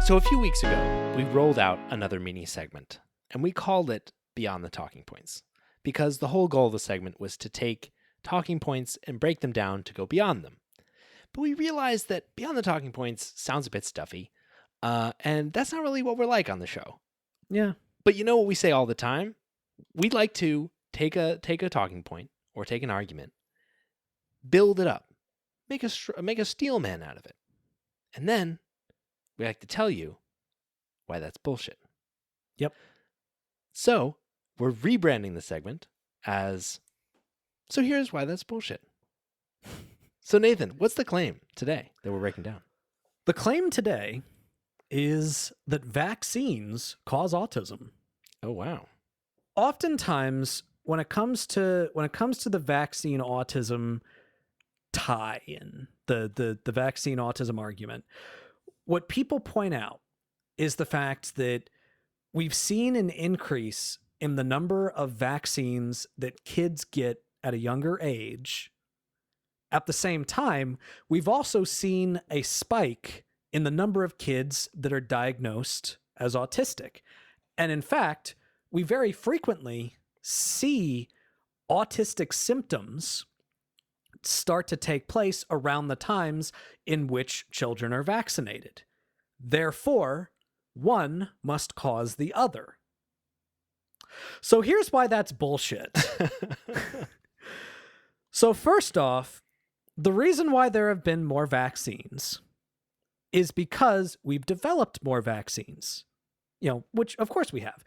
So a few weeks ago, we rolled out another mini segment, and we called it Beyond the Talking Points, because the whole goal of the segment was to take talking points and break them down to go beyond them. But we realized that Beyond the Talking Points sounds a bit stuffy, and that's not really what we're like on the show. Yeah. But you know what we say all the time? We'd like to take a talking point or take an argument, build it up, make a steel man out of it, and then we like to tell you why that's bullshit. Yep. So we're rebranding the segment as So Here's Why That's Bullshit. So Nathan, what's the claim today that we're breaking down? The claim today is that vaccines cause autism. Oh wow. Oftentimes, when it comes to the vaccine autism tie-in, the vaccine autism argument, what people point out is the fact that we've seen an increase in the number of vaccines that kids get at a younger age. At the same time, we've also seen a spike in the number of kids that are diagnosed as autistic. And in fact, we very frequently see autistic symptoms start to take place around the times in which children are vaccinated. Therefore, one must cause the other. So here's why that's bullshit. So first off, the reason why there have been more vaccines is because we've developed more vaccines, which of course we have.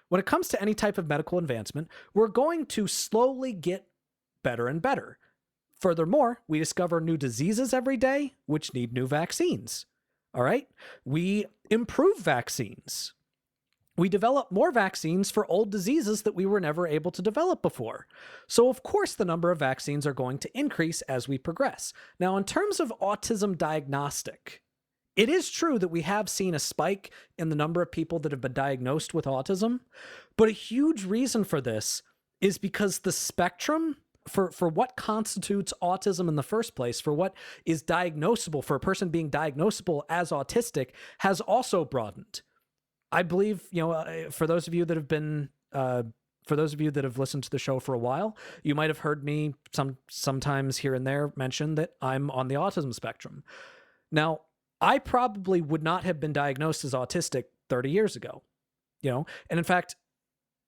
When it comes to any type of medical advancement, we're going to slowly get better and better. Furthermore, we discover new diseases every day, which need new vaccines. All right? We improve vaccines. We develop more vaccines for old diseases that we were never able to develop before. So, of course, the number of vaccines are going to increase as we progress. Now, in terms of autism diagnostic, it is true that we have seen a spike in the number of people that have been diagnosed with autism, but a huge reason for this is because the spectrum for what constitutes autism in the first place, for what is diagnosable, for a person being diagnosable as autistic, has also broadened. I believe, for those of you that have listened to the show for a while, you might have heard me sometimes here and there mention that I'm on the autism spectrum. Now, I probably would not have been diagnosed as autistic 30 years ago, and in fact,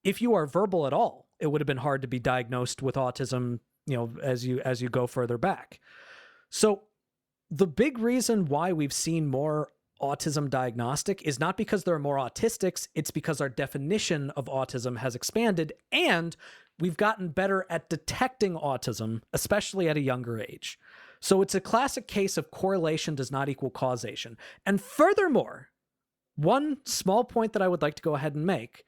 if you are verbal at all, it would have been hard to be diagnosed with autism, as you go further back. So the big reason why we've seen more autism diagnostic is not because there are more autistics, it's because our definition of autism has expanded and we've gotten better at detecting autism, especially at a younger age. So it's a classic case of correlation does not equal causation. And furthermore, one small point that I would like to go ahead and make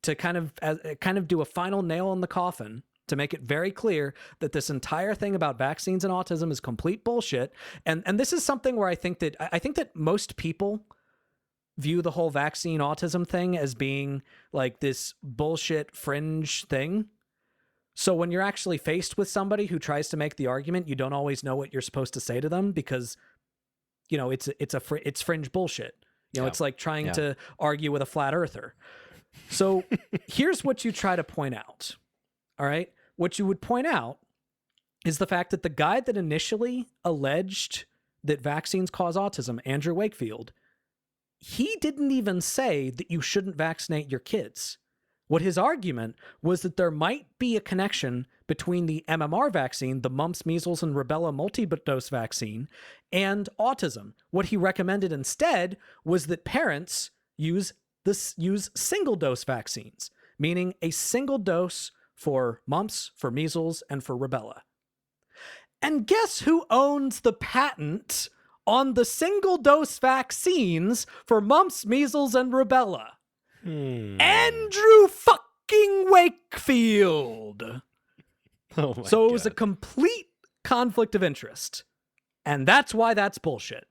to kind of do a final nail in the coffin, to make it very clear that this entire thing about vaccines and autism is complete bullshit. And this is something where I think that most people view the whole vaccine autism thing as being like this bullshit fringe thing. So when you're actually faced with somebody who tries to make the argument, you don't always know what you're supposed to say to them because, it's fringe bullshit. It's like trying to argue with a flat earther. So here's what you try to point out. All right. What you would point out is the fact that the guy that initially alleged that vaccines cause autism, Andrew Wakefield, he didn't even say that you shouldn't vaccinate your kids. What his argument was that there might be a connection between the MMR vaccine, the mumps, measles, and rubella multi-dose vaccine, and autism. What he recommended instead was that parents use single-dose vaccines, meaning a single dose for mumps, for measles, and for rubella. And guess who owns the patent on the single-dose vaccines for mumps, measles, and rubella? Andrew fucking Wakefield. Oh my So it was God. a complete conflict of interest. And that's why that's bullshit.